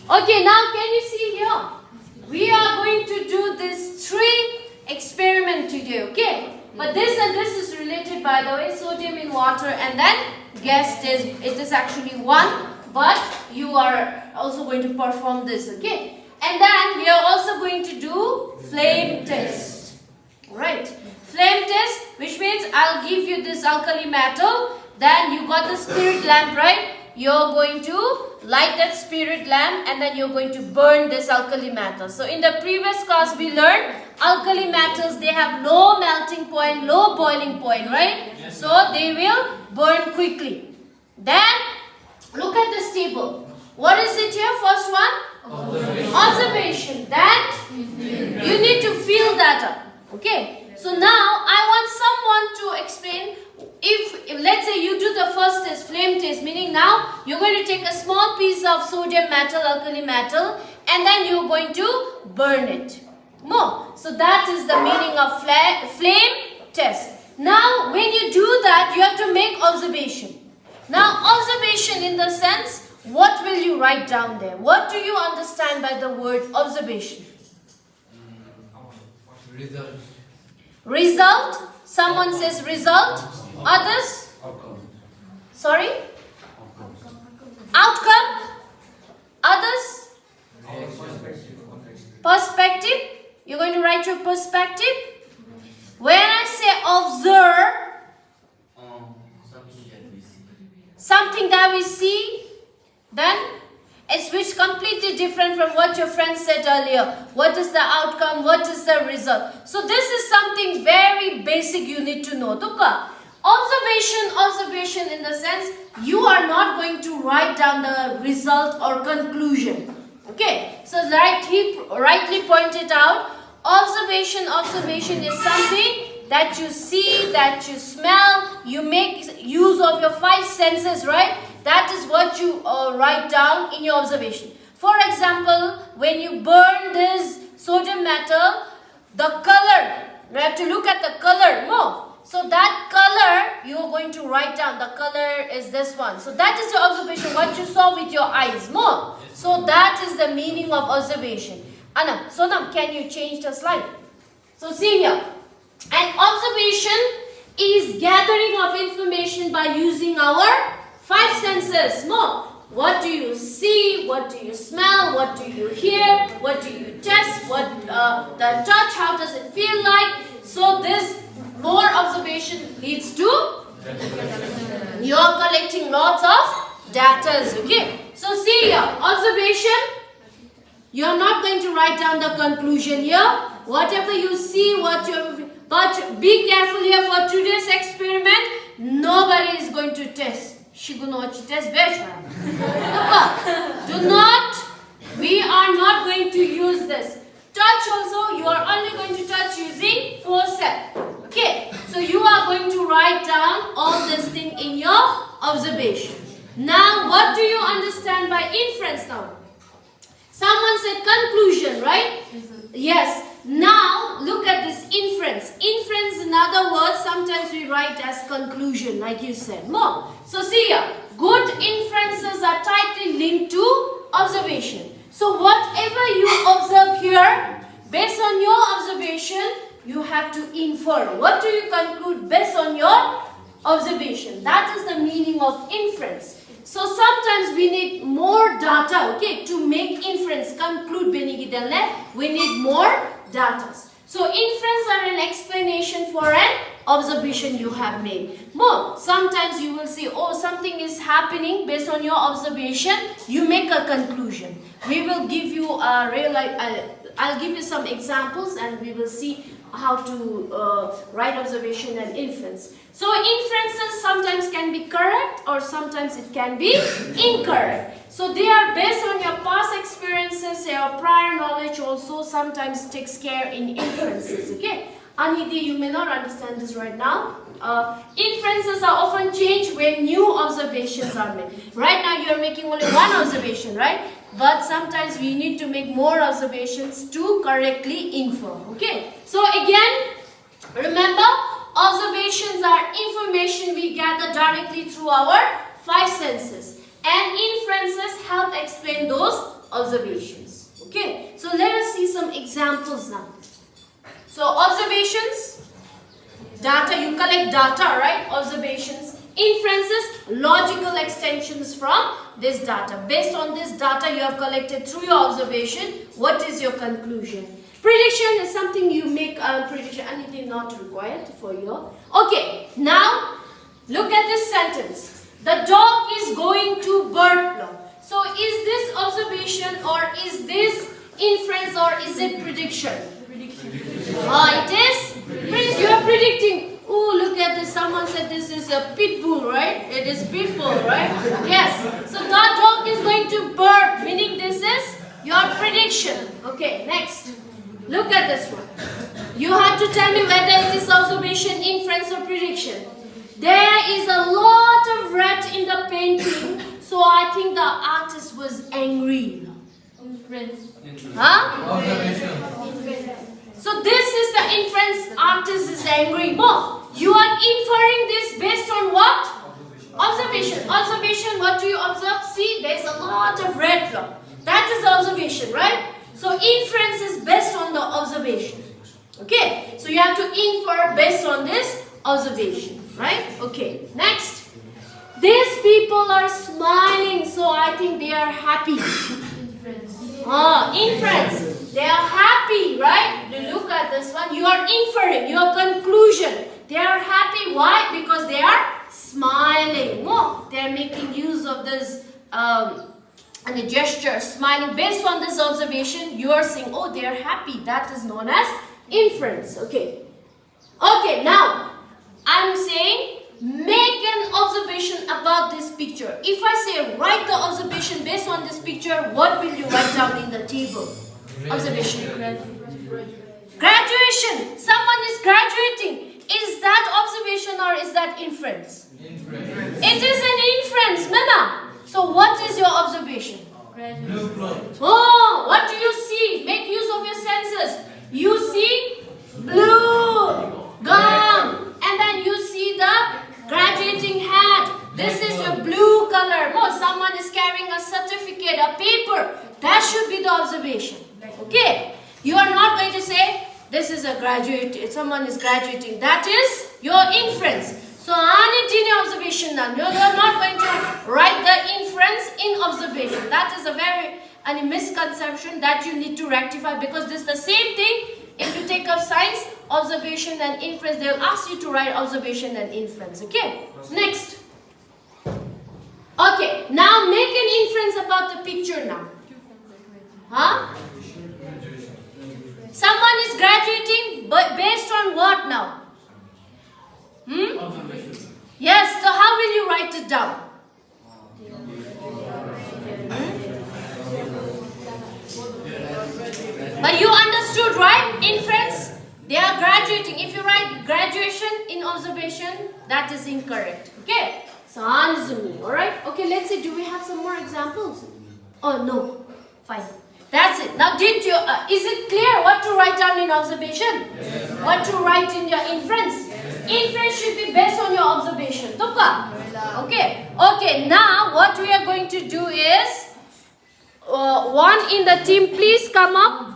Okay, now can you see here? We are going to do this 3 experiment today, okay? But this and this is related, by the way, sodium in water and then gas test. It is actually one, but you are also going to perform this, okay? And then we are also going to do flame test. Alright, flame test, which means I'll give you this alkali metal. Then you got the spirit lamp, right? You're going to light that spirit lamp and then you're going to burn this alkali metal. So in the previous class we learned alkali metals, they have low melting point, low boiling point, right? Yes. So they will burn quickly. Then look at this table. What is it here? First one? Observation. Then you need to fill that up. Okay. So now I want someone to explain. If let's say you do the first test, flame test, meaning now you're going to take a small piece of sodium metal, alkali metal, and then you're going to burn it. More. So that is the meaning of flame test. Now when you do that, you have to make observation. Now observation in the sense, what will you write down there? What do you understand by the word observation? Result. Result. Someone says result. Others? Sorry? Outcome? Others? Perspective. You're going to write your perspective. When I say observe, something that we see, then it's which completely different from what your friend said earlier. What is the outcome? What is the result? So this is something very basic you need to know. Tuka. Observation in the sense you are not going to write down the result or conclusion. Okay. So he rightly pointed out, observation is something that you see, that you smell, you make use of your 5 senses, right? That is what you write down in your observation. For example, when you burn this sodium metal, the color, you have to look at the color more. So that color, you are going to write down. The color is this one. So that is your observation, what you saw with your eyes more. So that is the meaning of observation. Anna, Sonam, can you change the slide? So see here. An observation is gathering of information by using our 5 senses more. What do you see? What do you smell? What do you hear? What do you taste? What the touch? How does it feel like? So this more observation leads to you are collecting lots of data. Okay. So see here, observation. You are not going to write down the conclusion here. Whatever you see, but be careful here for today's experiment. Nobody is going to test. Do not. We are not going to use this. Touch also, you are only going to touch using forceps. Okay. So you are going to write down all this thing in your observation. Now, what do you understand by inference now? Someone said conclusion, right? Yes. Now, look at this inference. Inference, in other words, sometimes we write as conclusion, like you said. More. So, see here. Good inferences are tightly linked to observation. So, whatever you observe here, based on your observation, you have to infer. What do you conclude based on your observation? That is the meaning of inference. So sometimes we need more data, okay, to make inference, conclude we need more data. So inference are an explanation for an observation you have made. More, sometimes you will see, oh, something is happening based on your observation, you make a conclusion. We will give you a real, I'll give you some examples and we will see how to write observation and inference. So inferences sometimes can be correct or sometimes it can be incorrect. So they are based on your past experiences, your prior knowledge also sometimes takes care in inferences. Okay, Anhiti, you may not understand this right now. Inferences are often changed when new observations are made. Right now you are making only one observation, right? But sometimes we need to make more observations to correctly infer. Okay. So again, remember, observations are information we gather directly through our 5 senses. And inferences help explain those observations. Okay, so let us see some examples now. So observations, data, you collect data, right? Observations, inferences, logical extensions from this data. Based on this data you have collected through your observation, what is your conclusion? Prediction is something you make a prediction, anything not required for your. Okay, now look at this sentence. The dog is going to bird law. So is this observation or is this inference or is it prediction? It is. You are predicting. Oh, look at this. Someone said this is a pit bull, right? It is pit bull, right? Yes. So the dog is going to bird, meaning this is your prediction. Okay, next. Look at this one. You have to tell me whether it is observation, inference or prediction. There is a lot of red in the painting, so I think the artist was angry. Inference. Huh? Observation. So this is the inference, artist is angry. More. You are inferring this based on what? Observation. Observation, what do you observe? See, there is a lot of red here. That is observation, right? So inference is based on the observation. Okay, so you have to infer based on this observation, right? Okay, next. These people are smiling, so I think they are happy. Inference. They are happy, right? Look at this one. You are inferring your conclusion. They are happy. Why? Because they are smiling. They are making use of this and a gesture, smiling. Based on this observation, you are saying, oh, they are happy. That is known as inference. Okay. Okay, now I'm saying make an observation about this picture. If I say write the observation based on this picture, what will you write down in the table? Observation. Graduation. Someone is graduating. Is that observation or is that inference? Inference. It is an inference, Mena. So what is your observation? Blue cloth. Oh, what do you see? Make use of your senses. You see blue gown, and then you see the graduating hat. This is a blue color. Oh, someone is carrying a certificate, a paper. That should be the observation. Okay? You are not going to say this is a graduate. Someone is graduating. That is your inference. So, any observation done. You are not going to write the inference in observation. That is a very misconception that you need to rectify, because this is the same thing. If you take up science, observation and inference, they will ask you to write observation and inference. Okay? Next. Okay, now make an inference about the picture now. Huh? Someone is graduating, but based on what now? Observation. Yes, so how will you write it down? But you understood, right? Inference, they are graduating. If you write graduation in observation, that is incorrect. Okay? So answer me, alright? Okay, let's see, do we have some more examples? Oh, no. Fine. That's it. Now, did you, is it clear what to write down in observation? Yes. What to write in your inference? Yes. Inference should be based on your observation. Tuka? Okay. Okay, now what we are going to do is, one in the team, please come up.